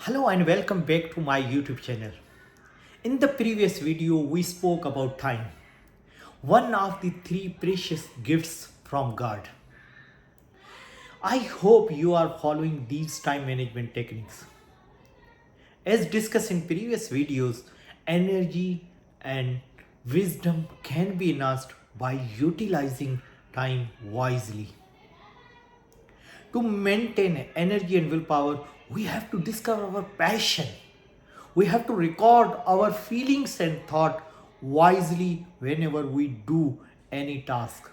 Hello and welcome back to my YouTube channel. In the previous video, we spoke about time, one of the three precious gifts from God. I hope you are following these time management techniques. As discussed in previous videos, energy and wisdom can be enhanced by utilizing time wisely. To maintain energy and willpower, we have to discover our passion. We have to record our feelings and thought wisely whenever we do any task.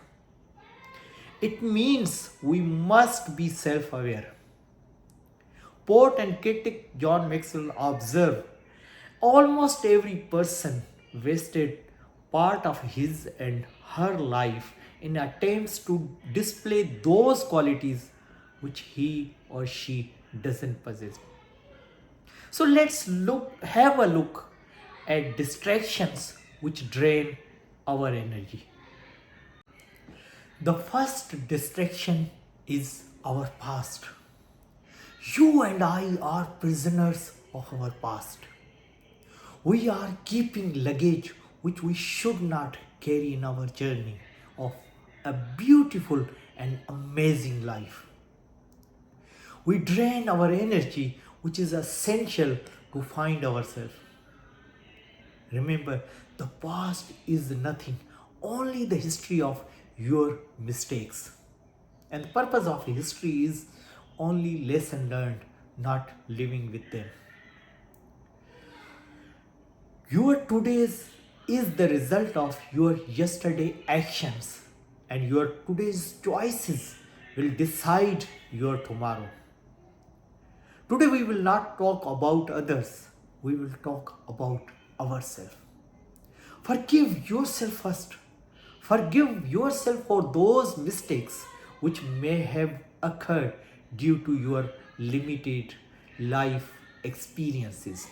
It means we must be self-aware. Poet and critic John Maxwell observed almost every person wasted part of his and her life in attempts to display those qualities which he or she doesn't possess. So have a look at distractions which drain our energy. The first distraction is our past. You and I are prisoners of our past. We are keeping luggage which we should not carry in our journey of a beautiful and amazing life. We drain our energy which is essential to find ourselves. Remember, the past is nothing, only the history of your mistakes. And the purpose of history is only lesson learned, not living with them. Your today's is the result of your yesterday actions, and your today's choices will decide your tomorrow. Today we will not talk about others, we will talk about ourselves. Forgive yourself first. Forgive yourself for those mistakes which may have occurred due to your limited life experiences.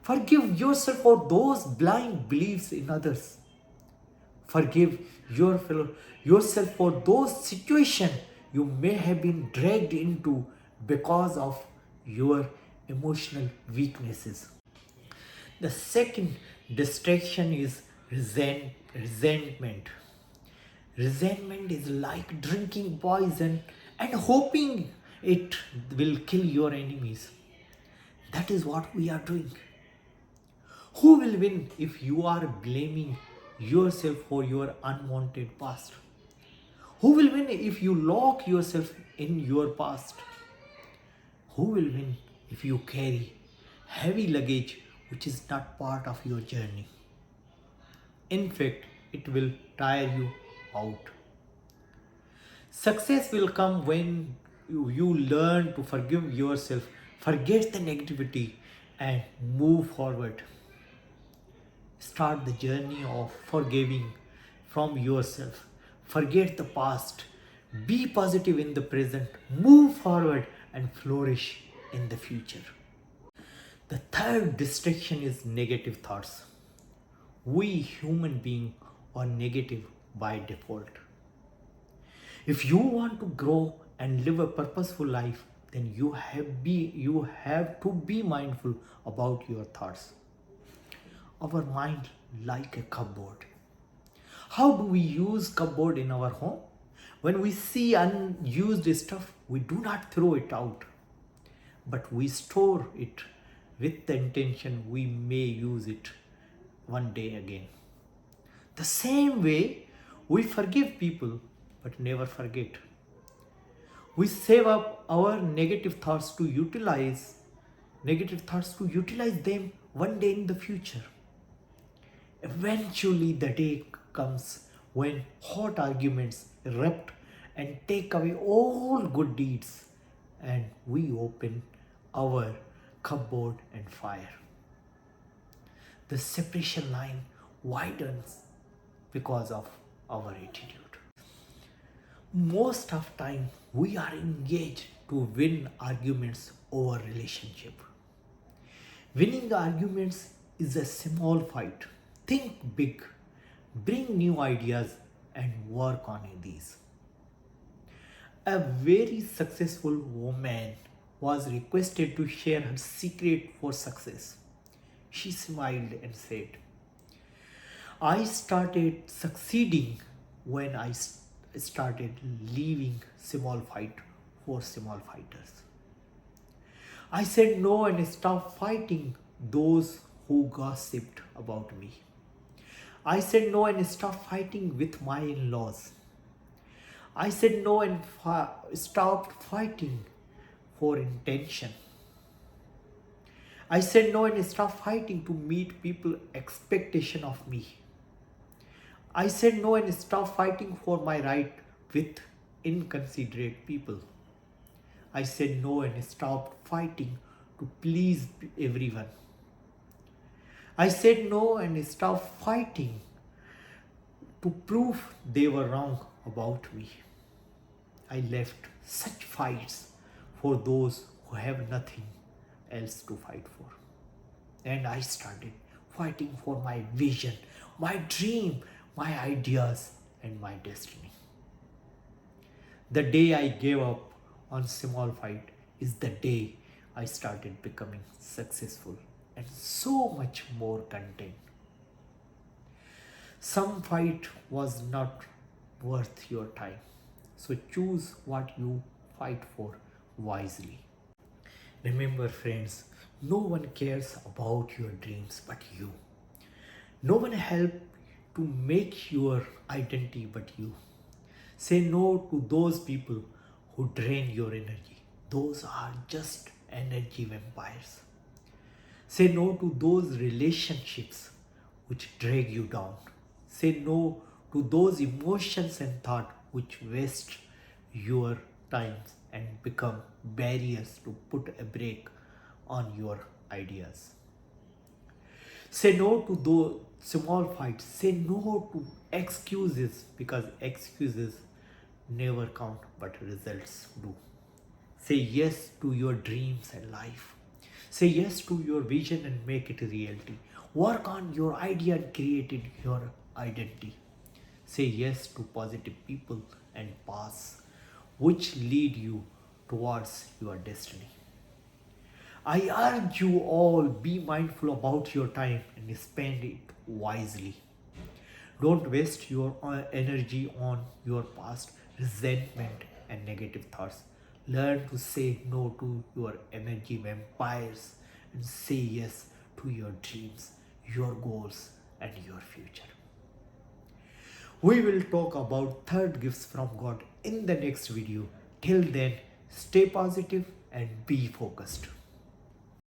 Forgive yourself for those blind beliefs in others. Forgive yourself for those situations you may have been dragged into because of your emotional weaknesses. The second distraction is resentment. Resentment is like drinking poison and hoping it will kill your enemies. That is what we are doing. Who will win if you are blaming yourself for your unwanted past? Who will win if you lock yourself in your past? Who will win if you carry heavy luggage which is not part of your journey? In fact, it will tire you out. Success will come when you learn to forgive yourself, forget the negativity, and move forward. Start the journey of forgiving from yourself. Forget the past. Be positive in the present. Move forward and flourish in the future. The third distraction is negative thoughts. We human beings are negative by default. If you want to grow and live a purposeful life, then you have to be mindful about your thoughts. Our mind like a cupboard. How do we use cupboard in our home? When we see unused stuff, we do not throw it out, but we store it with the intention we may use it one day again. The same way, we forgive people but never forget. We save up our negative thoughts to utilize them one day in the future. Eventually, the day comes when hot arguments erupt and take away all good deeds, and we open our cupboard and fire. The separation line widens because of our attitude. Most of time we are engaged to win arguments over relationship. Winning arguments is a small fight. Think big, bring new ideas and work on these. A very successful woman was requested to share her secret for success. She smiled and said, I started succeeding when I started leaving small fight for small fighters. I said no and stopped fighting those who gossiped about me. I said no and stopped fighting with my in laws. I said no and stopped fighting for intention. I said no and stopped fighting to meet people expectation of me. I said no and stopped fighting for my right with inconsiderate people. I said no and stopped fighting to please everyone. I said no and stopped fighting to prove they were wrong about me. I left such fights for those who have nothing else to fight for. And I started fighting for my vision, my dream, my ideas, and my destiny. The day I gave up on small fight is the day I started becoming successful and so much more content. Some fight was not worth your time. So choose what you fight for wisely. Remember, friends, no one cares about your dreams but you. No one helps to make your identity but you. Say no to those people who drain your energy. Those are just energy vampires. Say no to those relationships which drag you down. Say no to those emotions and thoughts which waste your time and become barriers to put a brake on your ideas. Say no to those small fights. Say no to excuses because excuses never count but results do. Say yes to your dreams and life. Say yes to your vision and make it a reality. Work on your idea and create it your identity. Say yes to positive people and paths which lead you towards your destiny. I urge you all be mindful about your time and spend it wisely. Don't waste your energy on your past resentment and negative thoughts. Learn to say no to your energy vampires and say yes to your dreams, your goals, and your future. We will talk about third gifts from God in the next video. Till then, stay positive and be focused.